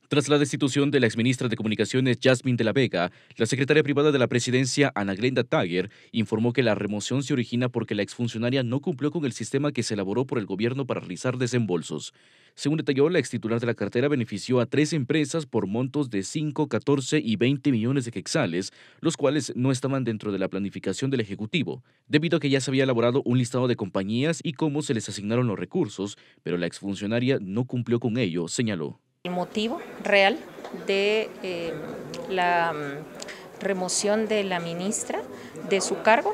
Tras la destitución de la exministra de Comunicaciones Yasmín de la Vega, la secretaria privada de la presidencia Ana Glenda Tager informó que la remoción se origina porque la exfuncionaria no cumplió con el sistema que se elaboró por el gobierno para realizar desembolsos. Según detalló, la extitular de la cartera benefició a 3 empresas por montos de 5, 14 y 20 millones de quetzales, los cuales no estaban dentro de la planificación del Ejecutivo, debido a que ya se había elaborado un listado de compañías y cómo se les asignaron los recursos, pero la exfuncionaria no cumplió con ello, señaló. El motivo real de la remoción de la ministra de su cargo,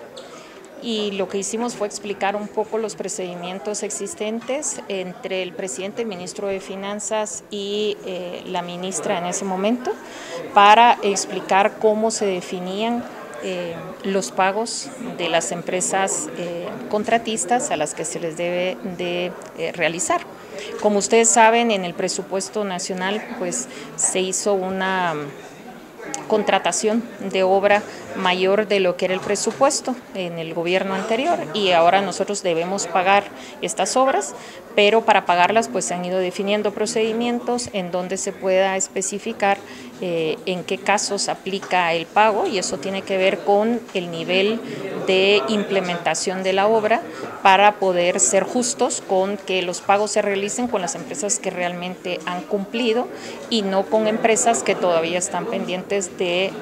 y lo que hicimos fue explicar un poco los procedimientos existentes entre el presidente, el ministro de Finanzas y la ministra en ese momento, para explicar cómo se definían los pagos de las empresas contratistas a las que se les debe de realizar. Como ustedes saben, en el presupuesto nacional pues se hizo una contratación de obra mayor de lo que era el presupuesto en el gobierno anterior, y ahora nosotros debemos pagar estas obras, pero para pagarlas pues se han ido definiendo procedimientos en donde se pueda especificar en qué casos aplica el pago, y eso tiene que ver con el nivel de implementación de la obra para poder ser justos con que los pagos se realicen con las empresas que realmente han cumplido y no con empresas que todavía están pendientes de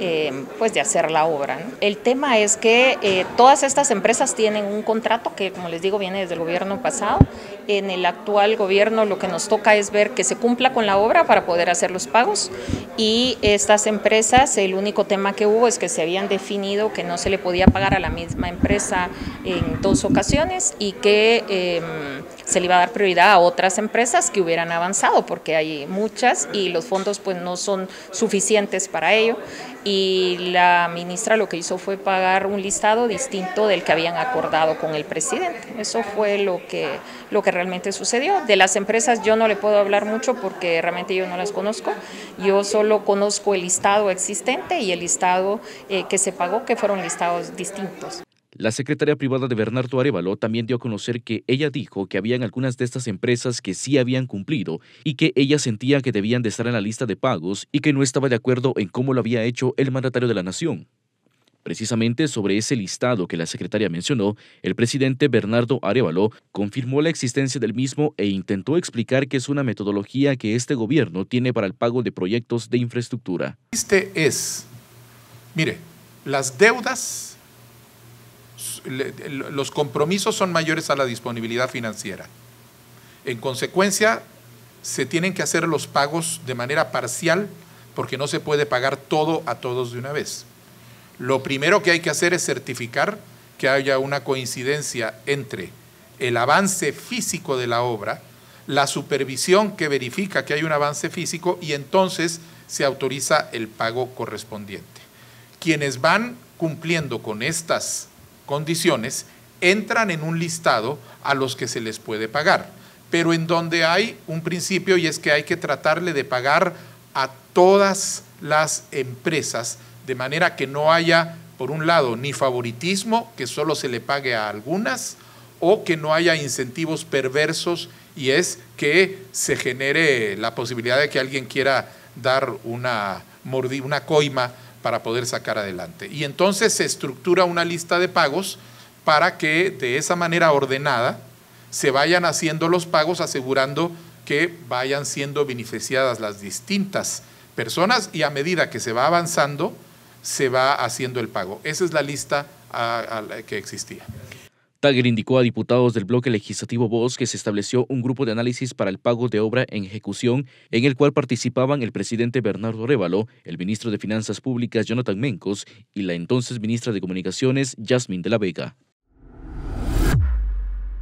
hacer la obra, ¿no? El tema es que todas estas empresas tienen un contrato que, como les digo, viene desde el gobierno pasado. En el actual gobierno lo que nos toca es ver que se cumpla con la obra para poder hacer los pagos, y estas empresas, el único tema que hubo es que se habían definido que no se le podía pagar a la misma empresa en 2 ocasiones y que se le iba a dar prioridad a otras empresas que hubieran avanzado, porque hay muchas y los fondos pues no son suficientes para ello, y la ministra lo que hizo fue pagar un listado distinto del que habían acordado con el presidente. Eso fue lo que realmente sucedió. De las empresas yo no le puedo hablar mucho porque realmente yo no las conozco. Yo solo conozco el listado existente y el listado que se pagó, que fueron listados distintos. La secretaria privada de Bernardo Arévalo también dio a conocer que ella dijo que habían algunas de estas empresas que sí habían cumplido y que ella sentía que debían de estar en la lista de pagos y que no estaba de acuerdo en cómo lo había hecho el mandatario de la nación. Precisamente sobre ese listado que la secretaria mencionó, el presidente Bernardo Arévalo confirmó la existencia del mismo e intentó explicar que es una metodología que este gobierno tiene para el pago de proyectos de infraestructura. Mire, las deudas, los compromisos son mayores a la disponibilidad financiera. En consecuencia, se tienen que hacer los pagos de manera parcial porque no se puede pagar todo a todos de una vez. Lo primero que hay que hacer es certificar que haya una coincidencia entre el avance físico de la obra, la supervisión que verifica que hay un avance físico, y entonces se autoriza el pago correspondiente. Quienes van cumpliendo con estas condiciones entran en un listado a los que se les puede pagar, pero en donde hay un principio, y es que hay que tratarle de pagar a todas las empresas, de manera que no haya, por un lado, ni favoritismo, que solo se le pague a algunas, o que no haya incentivos perversos, y es que se genere la posibilidad de que alguien quiera dar una coima para poder sacar adelante. Y entonces se estructura una lista de pagos para que de esa manera ordenada se vayan haciendo los pagos, asegurando que vayan siendo beneficiadas las distintas personas, y a medida que se va avanzando, se va haciendo el pago. Esa es la lista que existía. Tager indicó a diputados del bloque legislativo Voz que se estableció un grupo de análisis para el pago de obra en ejecución, en el cual participaban el presidente Bernardo Arévalo, el ministro de Finanzas Públicas Jonathan Mencos y la entonces ministra de Comunicaciones Yasmín de la Vega.